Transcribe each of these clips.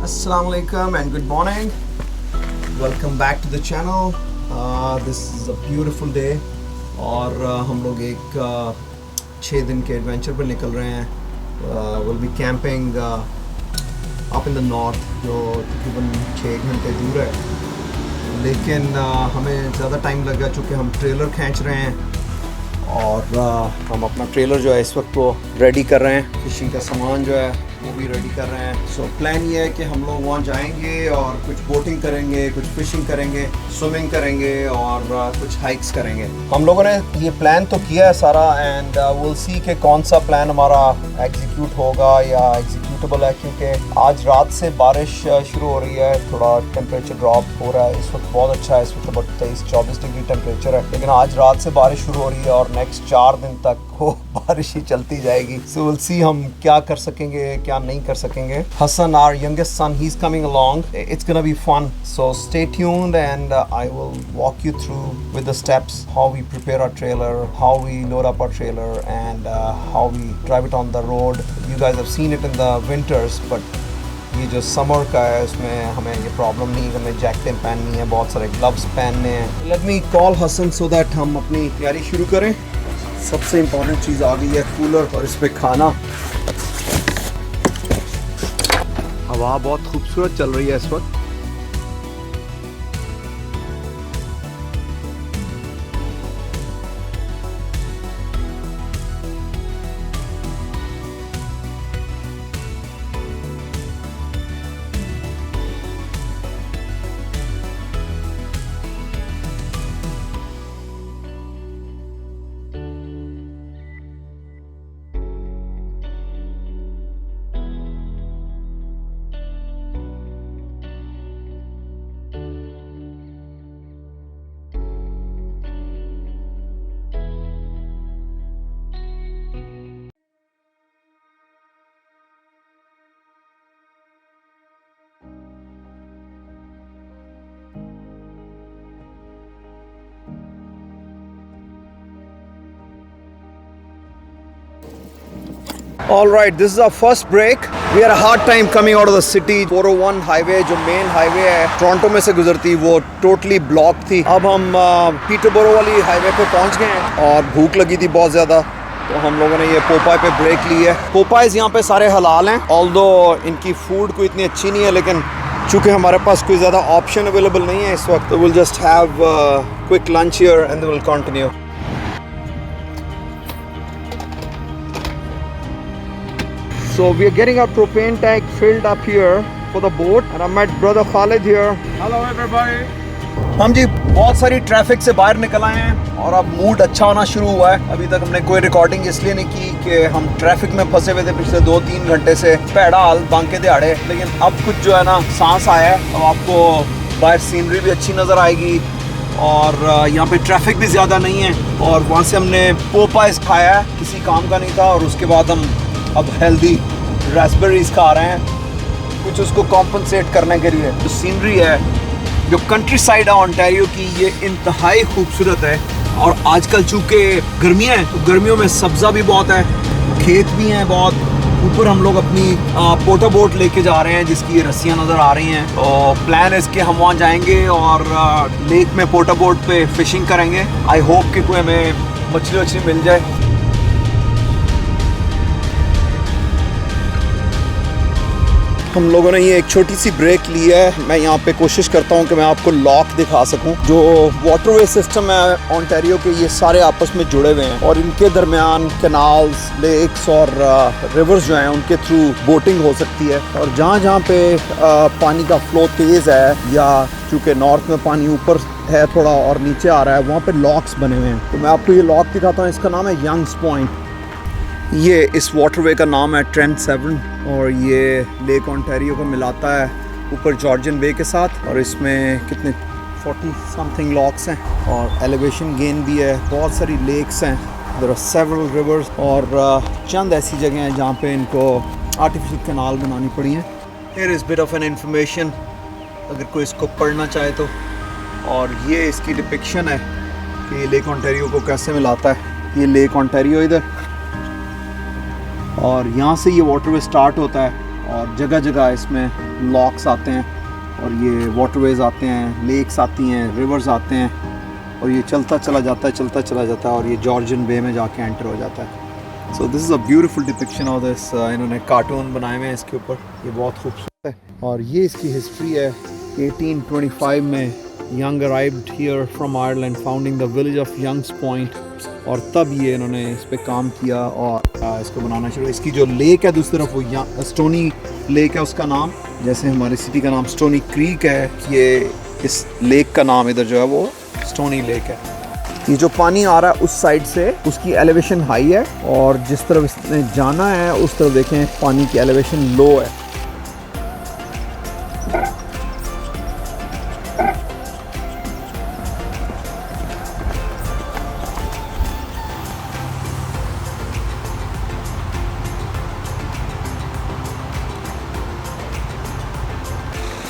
Assalamu alaikum and good morning. Welcome back to the channel. This is a beautiful day और हम लोग एक 6 दिन के एडवेंचर पर निकल रहे हैं. We'll be camping up in the north जो तकरीबन 6 घंटे दूर है, लेकिन हमें ज़्यादा टाइम लगा चूँकि हम ट्रेलर खींच रहे हैं और हम अपना ट्रेलर जो है इस वक्त वो रेडी कर रहे हैं. फिशिंग का सामान जो है वो भी रेडी कर रहे हैं. सो प्लान ये है कि हम लोग वहाँ जाएंगे और कुछ बोटिंग करेंगे, कुछ फिशिंग करेंगे, स्विमिंग करेंगे और कुछ हाइक्स करेंगे. हम लोगों ने ये प्लान तो किया है सारा एंड विल सी कि कौन सा प्लान हमारा एग्जीक्यूट होगा या एग्जीक्यूटेबल है, क्योंकि आज रात से बारिश शुरू हो रही है. थोड़ा टेम्परेचर ड्रॉप हो रहा है. इस वक्त बहुत अच्छा है, इस वक्त about 23-24 डिग्री टेम्परेचर है, लेकिन आज रात से बारिश शुरू हो रही है और नेक्स्ट 4 दिन तक वो बारिश ही चलती जाएगी. सो विल सी हम क्या कर सकेंगे क्या नहीं कर सकेंगे. Hasan, our youngest son, he's coming along. It's gonna be fun. So stay tuned and I will walk you through with the steps how we prepare our trailer, how we load up our trailer and how we drive it on the road. You guys have seen it in the winters, but ये जो summer का है उसमें हमें ये problem नहीं है. हमें जैकेटें पहननी है, बहुत सारे ग्लव्स पहनने हैं. Let me call Hasan so that हम अपनी तैयारी शुरू करें. सबसे इम्पोर्टेंट चीज़ आ गई है कूलर और इस पे खाना. हवा बहुत खूबसूरत चल रही है इस वक्त. All right, this is our first break. We had a hard time coming out of the city. 401 highway जो मेन हाईवे है टोरंटो में से गुजरती, वो टोटली ब्लॉक थी. अब हम पीटरबोरो वाली हाईवे पे पहुंच गए हैं और भूख लगी थी बहुत ज़्यादा, तो हम लोगों ने ये पोपाई पे ब्रेक ली है. पोपाइज यहाँ पे सारे हलाल हैं, ऑल्दो इनकी फूड कोई इतनी अच्छी नहीं है, लेकिन चूँकि हमारे पास कोई ज़्यादा ऑप्शन अवेलेबल नहीं है इस वक्त, तो will just have quick lunch here and will continue. So we are getting our propane tank filled up here for the boat and I met brother Khalid here. Hello everybody. हम जी बहुत सारी traffic से बाहर निकल आए हैं और अब मूड अच्छा होना शुरू हुआ है. अभी तक हमने कोई रिकॉर्डिंग इसलिए नहीं की कि हम ट्रैफिक में फंसे हुए थे पिछले 2-3 घंटे से. भैड़ा हाल बांके दिहाड़े, लेकिन अब कुछ जो है ना सांस आया है. अब आपको बाहर सीनरी भी अच्छी नज़र आएगी और यहाँ पे ट्रैफिक भी ज़्यादा नहीं है. और वहाँ से हमने पोपाइज खाया है, किसी काम का नहीं था, और उसके बाद हम अब हेल्दी रास्पबेरीज खा रहे हैं कुछ उसको कॉम्पनसेट करने के लिए. जो सीनरी है, जो कंट्री साइड है ओंटारियो की, ये इंतहाई खूबसूरत है. और आजकल चूँकि गर्मियाँ हैं तो गर्मियों में सब्ज़ा भी बहुत है, खेत भी हैं बहुत. ऊपर हम लोग अपनी पोटा बोट लेके जा रहे हैं जिसकी ये रस्सियाँ नज़र आ रही हैं. तो प्लान है इसके हम वहाँ जाएंगे और लेक में पोटा बोट पे फिशिंग करेंगे. आई होप कि कोई हमें मछली मिल जाए. हम लोगों ने ये एक छोटी सी ब्रेक ली है. मैं यहाँ पे कोशिश करता हूँ कि मैं आपको लॉक दिखा सकूँ. जो वाटरवे सिस्टम है ओंटारियो के, ये सारे आपस में जुड़े हुए हैं और इनके दरमियान कैनाल्स, लेक्स और रिवर्स जो हैं उनके थ्रू बोटिंग हो सकती है. और जहाँ जहाँ पे पानी का फ्लो तेज़ है या चूँकि नॉर्थ में पानी ऊपर है थोड़ा और नीचे आ रहा है, वहाँ पे लॉक्स बने हुए हैं. तो मैं आपको ये लॉक दिखाता हूँ. इसका नाम है यंग्स पॉइंट. ये इस वाटरवे का नाम है ट्रेंट 7 और ये लेक ओंटारियो को मिलाता है ऊपर जॉर्जियन बे के साथ. और इसमें कितने 40 समथिंग लॉक्स हैं और एलिवेशन गेन भी है. बहुत सारी लेक्स हैं, देयर आर सेवरल रिवर्स और चंद ऐसी जगह हैं जहाँ पे इनको आर्टिफिशियल कैनाल बनानी पड़ी हैं. Here is bit of an information अगर कोई इसको पढ़ना चाहे तो. और ये इसकी डिपिक्शन है कि लेक ओंटारियो को कैसे मिलाता है. ये लेक ओंटारियो इधर, और यहाँ से ये वाटरवे स्टार्ट होता है और जगह जगह इसमें लॉक्स आते हैं और ये वाटरवेज आते हैं, लेक्स आती हैं, रिवर्स आते हैं और ये चलता चला जाता है और ये जॉर्जियन बे में जाके एंटर हो जाता है। So this is a beautiful depiction of this. इन्होंने कार्टून बनाए हुए हैं इसके ऊपर, ये बहुत खूबसूरत है। और ये इसकी हिस्ट्री है। 1825 में Young arrived here from Ireland founding the village of Young's Point, और तब ये इन्होंने इस पे काम किया और इसको बनाना शुरू। इसकी जो लेक है दूसरी तरफ वो स्टोनी लेक है उसका नाम, जैसे हमारी सिटी का नाम स्टोनी क्रीक है, ये इस लेक का नाम इधर जो है वो स्टोनी लेक है। ये जो पानी आ रहा है उस साइड से उसकी एलिवेशन हाई है और जिस तरफ इसने जाना है उस तरफ देखें पानी की एलिवेशन लो है।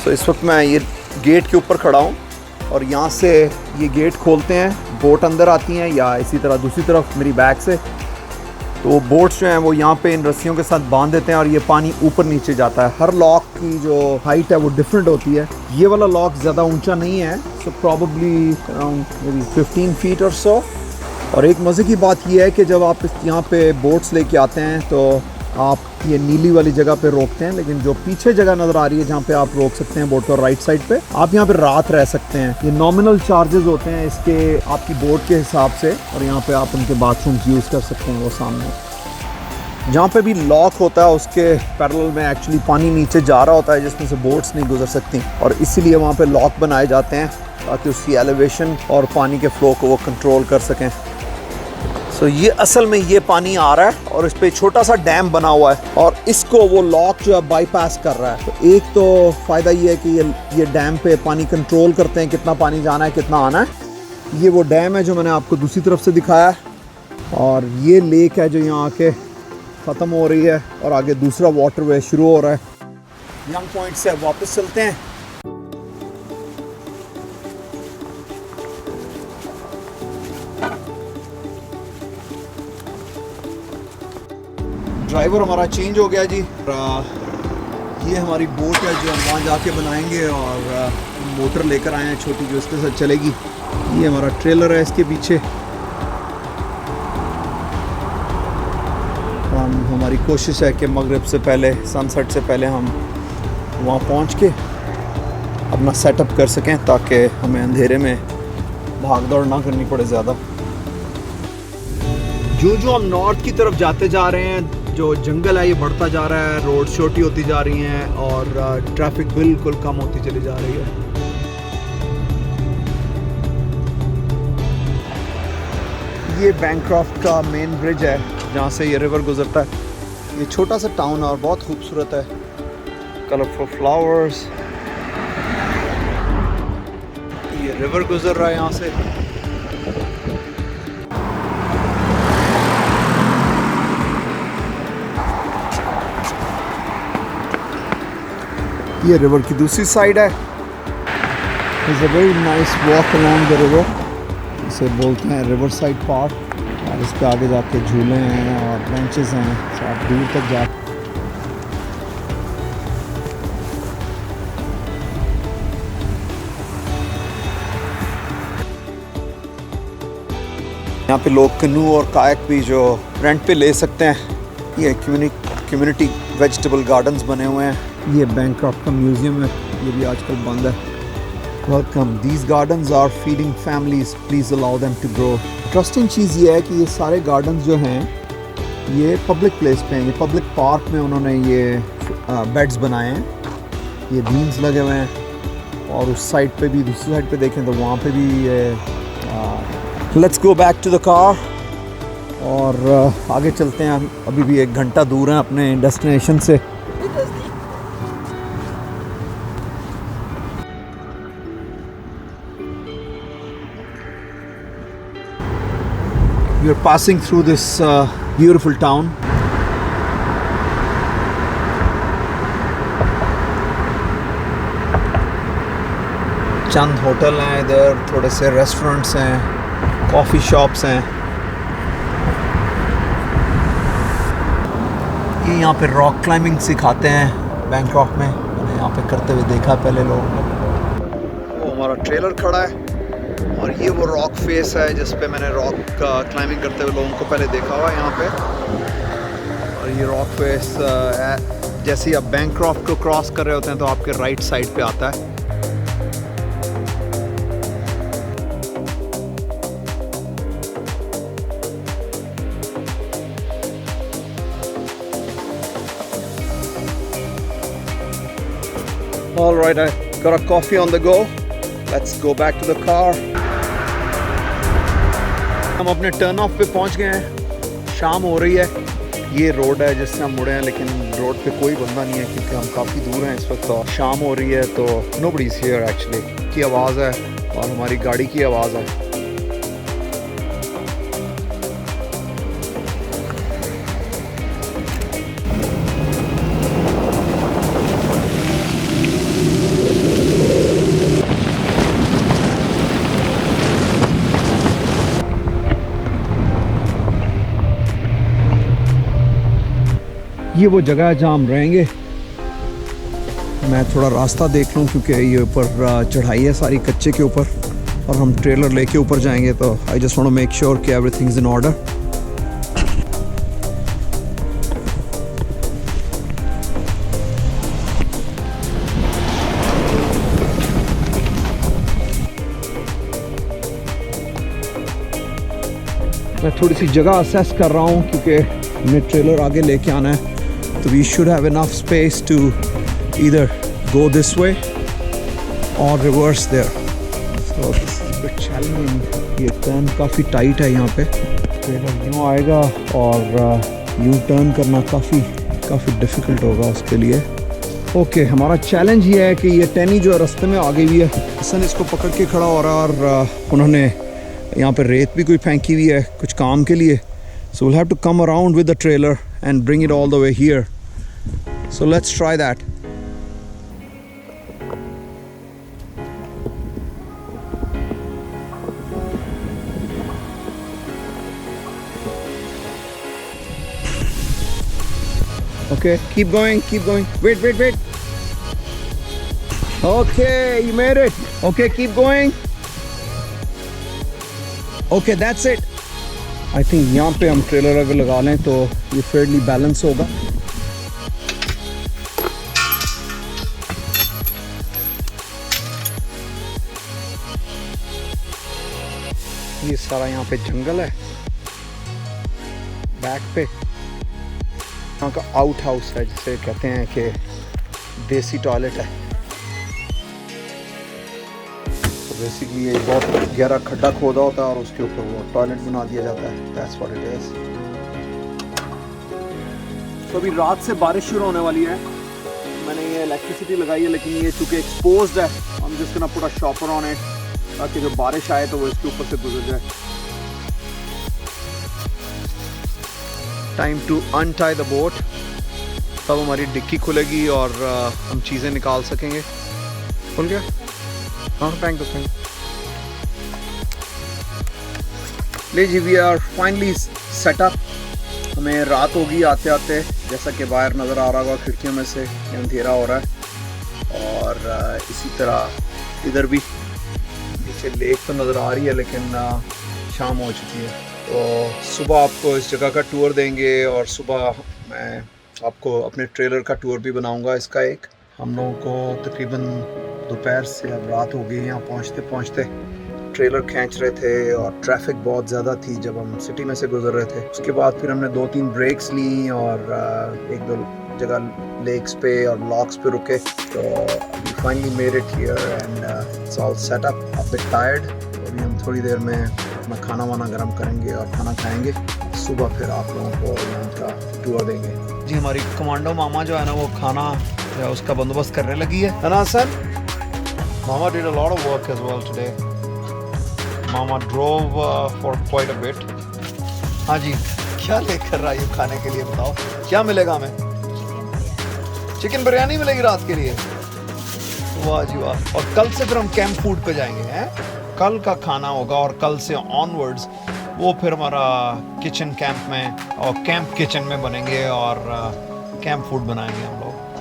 तो इस वक्त मैं ये गेट के ऊपर खड़ा हूँ और यहाँ से ये गेट खोलते हैं, बोट अंदर आती हैं, या इसी तरह दूसरी तरफ मेरी बैक से तो बोट्स जो हैं वो यहाँ पे इन रस्सियों के साथ बांध देते हैं और ये पानी ऊपर नीचे जाता है। हर लॉक की जो हाइट है वो डिफरेंट होती है। ये वाला लॉक ज़्यादा ऊंचा नहीं है, so probably around may be 15 feet और सो। और एक मज़े की बात ये है कि जब आप यहाँ पे बोट्स लेके आते हैं तो आप ये नीली वाली जगह पे रोकते हैं, लेकिन जो पीछे जगह नज़र आ रही है जहाँ पे आप रोक सकते हैं बोट को, राइट साइड पे आप यहाँ पे रात रह सकते हैं। ये नॉमिनल चार्जेस होते हैं इसके आपकी बोट के हिसाब से, और यहाँ पे आप उनके बाथरूम्स यूज़ कर सकते हैं। वो सामने जहाँ पे भी लॉक होता है उसके पैरेलल में एक्चुअली पानी नीचे जा रहा होता है जिसमें से बोट्स नहीं गुजर सकती, और इसीलिए वहाँ पे लॉक बनाए जाते हैं ताकि उसकी एलिवेशन और पानी के फ्लो को वो कंट्रोल कर सकें। तो ये असल में ये पानी आ रहा है और इस पे छोटा सा डैम बना हुआ है और इसको वो लॉक जो है बाईपास कर रहा है। तो एक तो फ़ायदा ये है कि ये डैम पे पानी कंट्रोल करते हैं कितना पानी जाना है कितना आना है। ये वो डैम है जो मैंने आपको दूसरी तरफ से दिखाया है, और ये लेक है जो यहाँ आके ख़त्म हो रही है और आगे दूसरा वाटरवे शुरू हो रहा है। यंग पॉइंट से वापस चलते हैं। ड्राइवर हमारा चेंज हो गया जी। ये हमारी बोट है जो हम वहाँ जाके बनाएंगे, और मोटर लेकर आए हैं छोटी जो इसके साथ चलेगी। ये हमारा ट्रेलर है इसके पीछे। हमारी कोशिश है कि मगरिब से पहले, सनसेट से पहले हम वहाँ पहुँच के अपना सेटअप कर सकें ताकि हमें अंधेरे में भाग दौड़ ना करनी पड़े ज़्यादा। जो हम नॉर्थ की तरफ जाते जा रहे हैं, जो जंगल है ये बढ़ता जा रहा है, रोड छोटी होती जा रही हैं और ट्रैफिक बिल्कुल कम होती चली जा रही है। ये बैंक्रॉफ्ट का मेन ब्रिज है जहाँ से ये रिवर गुजरता है। ये छोटा सा टाउन है और बहुत खूबसूरत है, कलरफुल फ्लावर्स। ये रिवर गुजर रहा है यहाँ से। ये रिवर की दूसरी साइड है। It's a very nice walk along the river, इसे बोलते हैं रिवर साइड पार्क। और इस पे आगे जाके झूले हैं और बेंचेस हैं, तो आप दूर तक जा। यहाँ पे लोग कनू और कायक भी जो रेंट पे ले सकते हैं। ये कम्युनिटी वेजिटेबल गार्डन्स बने हुए हैं। ये बैंक्रॉफ्ट का म्यूजियम है, ये भी आजकल बंद है। Welcome, these gardens are feeding families, please allow them to grow. Interesting चीज़ ये है कि ये सारे गार्डन्स जो हैं ये पब्लिक प्लेस पे हैं। ये पब्लिक पार्क में उन्होंने ये बेड्स बनाए हैं, ये बीन्स लगे हुए हैं, और उस साइड पे भी, दूसरी साइड पे देखें तो वहाँ पे भी ये। Let's go back to the car और आगे चलते हैं। अभी भी 1 घंटा दूर हैं अपने डेस्टिनेशन से। We are passing through this beautiful town. Chand hotel हैं इधर, थोड़े से रेस्टोरेंट्स हैं, कॉफ़ी शॉप्स हैं। ये यहाँ पे रॉक क्लाइंबिंग सिखाते हैं बैंकॉक में मैंने यहाँ पे करते हुए देखा पहले लोगों को। वो हमारा ट्रेलर खड़ा है और ये वो रॉक फेस है जिस पे मैंने रॉक क्लाइंबिंग करते हुए लोगों को पहले देखा हुआ है यहाँ पे। और ये रॉक फेस जैसे ही आप बैंकॉक को क्रॉस कर रहे होते हैं तो आपके राइट साइड पे आता है। All right, I got a coffee on the go. Let's go back to the car. हम अपने टर्न ऑफ पे पहुंच गए हैं। शाम हो रही है। ये रोड है जिससे हम मुड़े हैं, लेकिन रोड पे कोई बंदा नहीं है क्योंकि हम काफ़ी दूर हैं इस वक्त। तो शाम हो रही है तो nobody is here actually की आवाज़ है और हमारी गाड़ी की आवाज़ है। ये वो जगह है जहाँ हम रहेंगे। मैं थोड़ा रास्ता देख लूँ क्योंकि ये ऊपर चढ़ाई है सारी कच्चे के ऊपर और हम ट्रेलर लेके ऊपर जाएंगे। तो I just want to make sure कि एवरीथिंग इज इन ऑर्डर। मैं थोड़ी सी जगह असेस कर रहा हूँ क्योंकि हमें ट्रेलर आगे लेके आना है। तो we should have enough space to either go this way or reverse there. So this is a bit challenging. ये टर्न काफ़ी टाइट है यहाँ पे। ट्रेलर यूँ आएगा और यूँ टर्न करना काफ़ी डिफ़िकल्ट होगा उसके लिए। ओके, हमारा चैलेंज ये है कि ये टैनी जो है रास्ते में आ गई हुई है। हसन इसको पकड़ के खड़ा हो रहा है और उन्होंने यहाँ पे रेत भी कोई फेंकी हुई है कुछ काम के लिए। So we'll have to come around with the trailer and bring it all the way here. So let's try that. Okay, keep going. Wait. Okay, you made it. Okay, keep going. Okay, that's it. I think यहाँ पे हम trailer अगर लगा लें तो ये Fairlie balance होगा। ये सारा यहाँ पे जंगल है। बैक पे यहाँ का आउट हाउस है जिसे कहते हैं कि देसी टॉयलेट है। बेसिकली ये बहुत गहरा खड्डा खोदा होता है और उसके ऊपर वो टॉयलेट बना दिया जाता है। That's what it is. तो अभी रात से बारिश शुरू होने वाली है। मैंने ये इलेक्ट्रिसिटी लगाई है लेकिन ये चूँकि एक्सपोज्ड है, हम जिस तरह पूरा शॉपर ऑन है ताकि जो बारिश आए तो वो इसके ऊपर से गुजर जाए। Time to untie the boat. तब हमारी डिक्की खुलेगी और हम चीज़ें निकाल सकेंगे। खुल गया? Thank you. ले जी, we are finally set up. हमें रात होगी आते आते, जैसा कि बाहर नज़र आ रहा होगा खिड़कियों में से अंधेरा हो रहा है। और इसी तरह इधर भी पीछे लेक तो नज़र आ रही है लेकिन शाम हो चुकी है। तो सुबह आपको इस जगह का टूर देंगे और सुबह मैं आपको अपने ट्रेलर का टूर भी बनाऊंगा। इसका एक हम लोगों को तकरीबन दोपहर से अब रात हो गई। यहाँ पहुँचते पहुँचते ट्रेलर खींच रहे थे और ट्रैफिक बहुत ज़्यादा थी जब हम सिटी में से गुजर रहे थे। उसके बाद फिर हमने 2-3 ब्रेक्स ली और 1-2 जगह लेक्स पे और लॉक्स पे रुके। तो we finally made it here and it's all set up. A bit tired. अभी हम थोड़ी देर में अपना खाना वाना गर्म करेंगे और खाना खाएंगे। सुबह फिर आप लोगों को यहाँ का टूर देंगे। जी, हमारी कमांडो मामा जो है ना वो खाना उसका बंदोबस्त करने लगी है ना sir? Mama did a lot of work as well today. Mama drove for quite a bit. हाँ जी, क्या लेकर आई हो खाने के लिए बताओ? क्या मिलेगा हमें? चिकन बिरयानी मिलेगी रात के लिए। वाह जी वाह। और कल से फिर हम कैंप फूड पे जाएंगे हैं। कल का खाना होगा और कल से ऑनवर्ड्स वो फिर हमारा किचन कैंप में और कैंप किचन में बनेंगे और कैंप फूड बनाएंगे हम लोग।